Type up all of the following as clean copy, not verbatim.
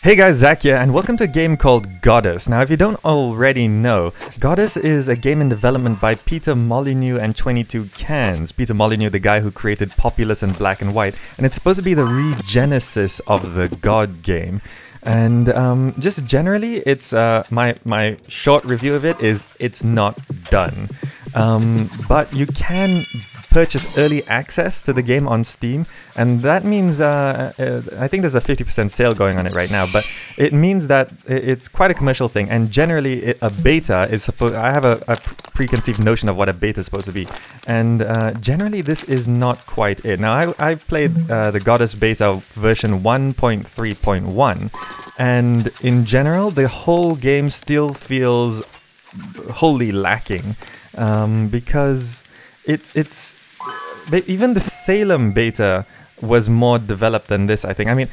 Hey guys, Zakh here, and welcome to a game called Godus. Now, if you don't already know, Godus is a game in development by Peter Molyneux and 22 Cans. Peter Molyneux, the guy who created Populous and Black and White, and it's supposed to be the regenesis of the God game. And just generally, it's my short review of it is it's not done, but you can purchase early access to the game on Steam, and that means I think there's a 50% sale going on it right now, but it means that it's quite a commercial thing, and generally a beta is supposed. I have a preconceived notion of what a beta is supposed to be, and generally this is not quite it. Now I played the Godus beta version 1.3.1, and in general the whole game still feels wholly lacking, because it's even the Salem beta was more developed than this, I think. I mean,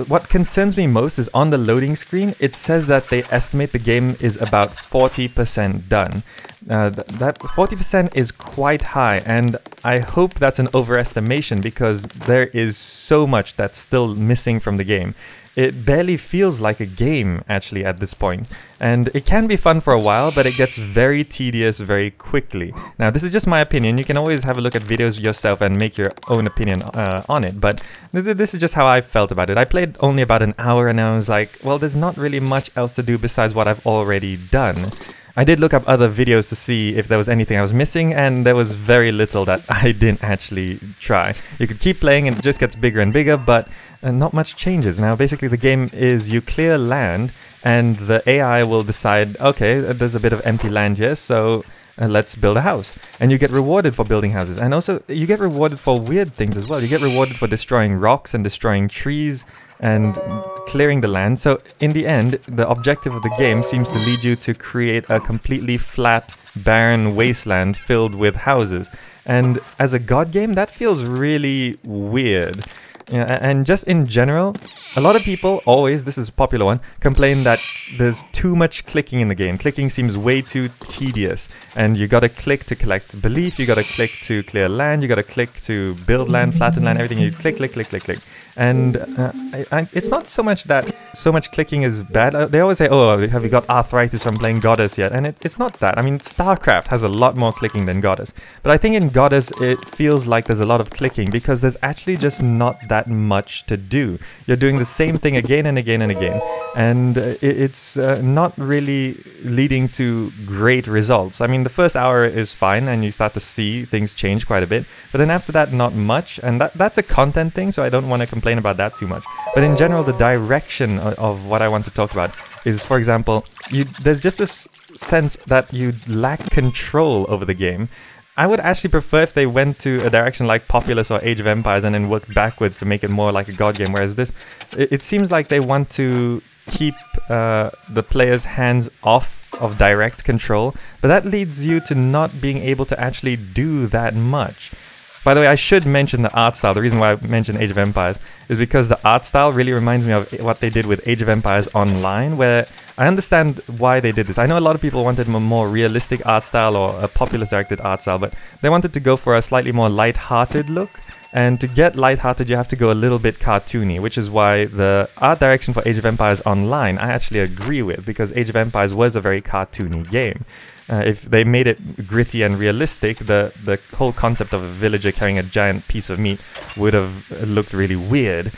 what concerns me most is on the loading screen, it says that they estimate the game is about 40% done. That 40% is quite high, and I hope that's an overestimation because there is so much that's still missing from the game. It barely feels like a game, actually, at this point. And it can be fun for a while, but it gets very tedious very quickly. Now, this is just my opinion. You can always have a look at videos yourself and make your own opinion on it. But this is just how I felt about it. I played only about an hour, and I was like, well, there's not really much else to do besides what I've already done. I did look up other videos to see if there was anything I was missing, and there was very little that I didn't actually try. You could keep playing and it just gets bigger and bigger, but not much changes. Now, basically the game is you clear land, and the AI will decide, okay, there's a bit of empty land here, so let's build a house. And you get rewarded for building houses, and also you get rewarded for weird things as well. You get rewarded for destroying rocks and destroying trees and clearing the land. So in the end, the objective of the game seems to lead you to create a completely flat, barren wasteland filled with houses. And as a god game, that feels really weird. Yeah, and just in general, a lot of people always, this is a popular one, complain that there's too much clicking in the game. Clicking seems way too tedious, and you gotta click to collect belief, you gotta click to clear land, you gotta click to build land, flatten land, everything. You click, click, click, click, click. And it's not so much that so much clicking is bad. They always say, oh, have you got arthritis from playing Godus yet? And it's not that. I mean, StarCraft has a lot more clicking than Godus. But I think in Godus, it feels like there's a lot of clicking because there's actually just not that much to do. You're doing the same thing again and again and again, and it's not really leading to great results. I mean, the first hour is fine and you start to see things change quite a bit, but then after that, not much, and that's a content thing, so I don't want to complain about that too much. But in general, the direction of what I want to talk about is, for example, there's just this sense that you lack control over the game. I would actually prefer if they went to a direction like Populous or Age of Empires and then worked backwards to make it more like a god game, whereas this, it seems like they want to keep the player's hands off of direct control, but that leads you to not being able to actually do that much. By the way, I should mention the art style. The reason why I mentioned Age of Empires is because the art style really reminds me of what they did with Age of Empires Online, where I understand why they did this. I know a lot of people wanted a more realistic art style or a Populous-directed art style, but they wanted to go for a slightly more light-hearted look. And to get light-hearted, you have to go a little bit cartoony, which is why the art direction for Age of Empires Online I actually agree with, because Age of Empires was a very cartoony game. If they made it gritty and realistic, the whole concept of a villager carrying a giant piece of meat would have looked really weird.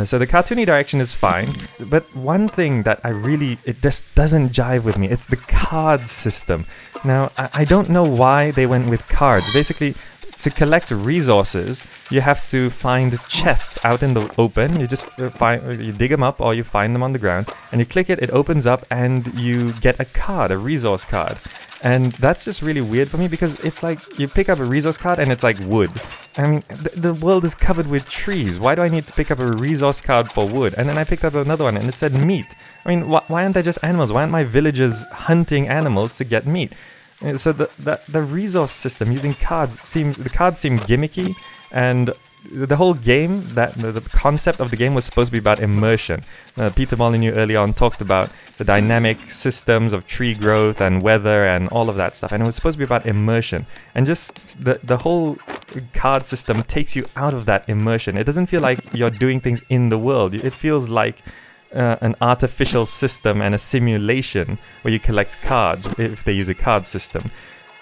So the cartoony direction is fine, but one thing that it just doesn't jive with me, it's the card system. Now, I don't know why they went with cards. Basically, to collect resources, you have to find chests out in the open. You just you dig them up, or you find them on the ground, and you click it, it opens up, and you get a card, a resource card. And that's just really weird for me, because it's like you pick up a resource card and it's like wood. I mean, the world is covered with trees. Why do I need to pick up a resource card for wood? And then I picked up another one and it said meat. I mean, why aren't they just animals? Why aren't my villagers hunting animals to get meat? So the resource system using cards seem gimmicky, and the whole game, the concept of the game was supposed to be about immersion. Peter Molyneux early on talked about the dynamic systems of tree growth and weather and all of that stuff, and it was supposed to be about immersion. And just the whole card system takes you out of that immersion. It doesn't feel like you're doing things in the world. It feels like an artificial system and a simulation where you collect cards if they use a card system.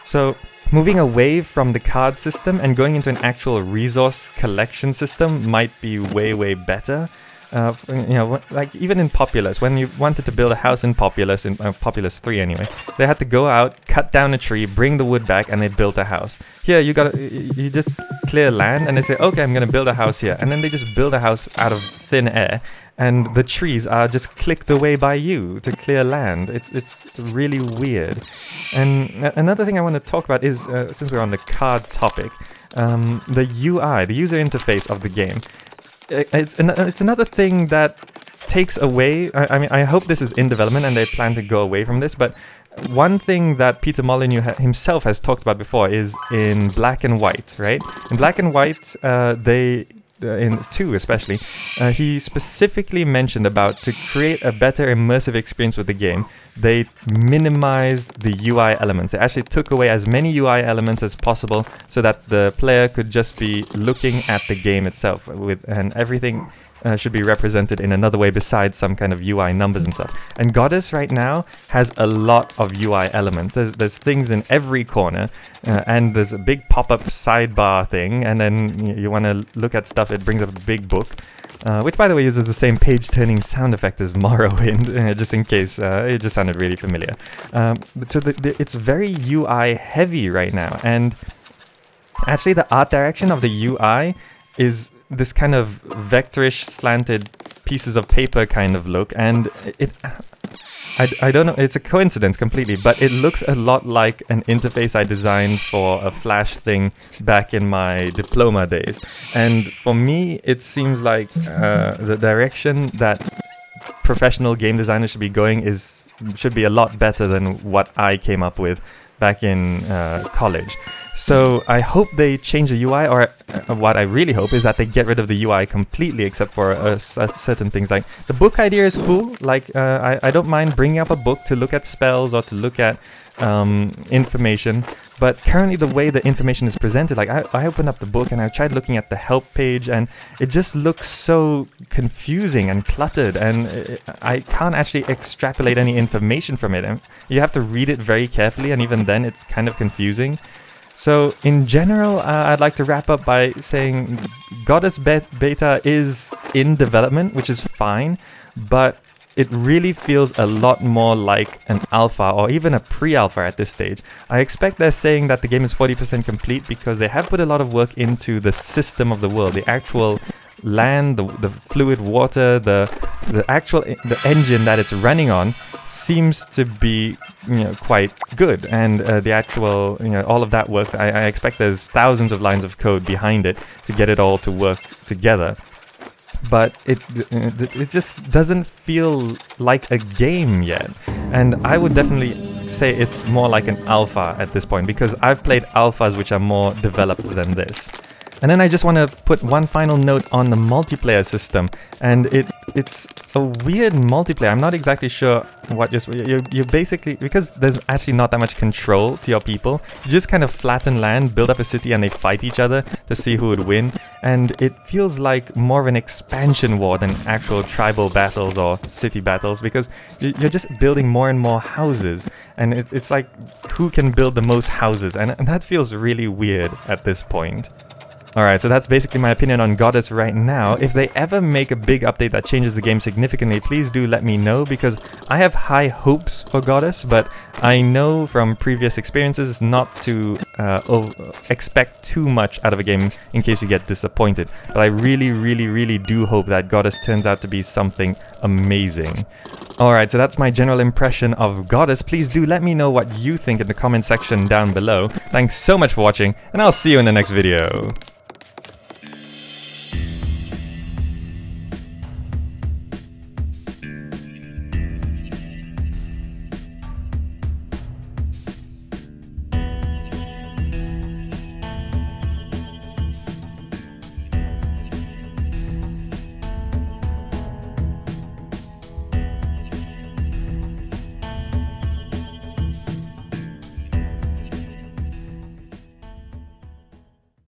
So moving away from the card system and going into an actual resource collection system might be way better. You know, like even in Populous, when you wanted to build a house in Populous, in Populous 3 anyway, they had to go out, cut down a tree, bring the wood back, and they built a house. Here, you just clear land, and they say, okay, I'm gonna build a house here, and then they just build a house out of thin air, and the trees are just clicked away by you to clear land. It's really weird. And another thing I want to talk about is, since we're on the card topic, the UI, the user interface of the game. It's another thing that takes away. I mean, I hope this is in development and they plan to go away from this, but one thing that Peter Molyneux himself has talked about before is in Black and White, right? In Black and White, in 2 especially, he specifically mentioned about to create a better immersive experience with the game, they minimized the UI elements. They actually took away as many UI elements as possible so that the player could just be looking at the game itself, and everything should be represented in another way besides some kind of UI numbers and stuff. And Godus right now has a lot of UI elements. There's things in every corner, and there's a big pop-up sidebar thing, and then you want to look at stuff, it brings up a big book. Which, by the way, uses the same page-turning sound effect as Morrowind, just in case it just sounded really familiar. So it's very UI-heavy right now, and actually the art direction of the UI is this kind of vectorish, slanted pieces of paper kind of look, and I don't know, it's a coincidence completely, but it looks a lot like an interface I designed for a Flash thing back in my diploma days. And for me, it seems like the direction that professional game designers should be going should be a lot better than what I came up with back in college. So I hope they change the UI, or what I really hope is that they get rid of the UI completely, except for certain things. Like the book idea is cool. Like I don't mind bringing up a book to look at spells or to look at information, but currently the way the information is presented, like I opened up the book and I tried looking at the help page, and it just looks so confusing and cluttered, and I can't actually extrapolate any information from it. And you have to read it very carefully, and even then it's kind of confusing. So in general, I'd like to wrap up by saying Godus Beta is in development, which is fine, but it really feels a lot more like an alpha or even a pre-alpha at this stage. I expect they're saying that the game is 40% complete because they have put a lot of work into the system of the world, the actual land, the fluid water, the engine that it's running on seems to be, quite good, and the actual, all of that work, I expect there's thousands of lines of code behind it to get it all to work together. But it just doesn't feel like a game yet, and I would definitely say it's more like an alpha at this point, because I've played alphas which are more developed than this. And then I just want to put one final note on the multiplayer system, and it's a weird multiplayer. I'm not exactly sure what you basically, because there's actually not that much control to your people, you just kind of flatten land, build up a city, and they fight each other to see who would win. And it feels like more of an expansion war than actual tribal battles or city battles, because you're just building more and more houses, and it's like who can build the most houses, and that feels really weird at this point. Alright, so that's basically my opinion on Godus right now. If they ever make a big update that changes the game significantly, please do let me know, because I have high hopes for Godus, but I know from previous experiences not to expect too much out of a game in case you get disappointed. But I really do hope that Godus turns out to be something amazing. Alright, so that's my general impression of Godus. Please do let me know what you think in the comment section down below. Thanks so much for watching, and I'll see you in the next video.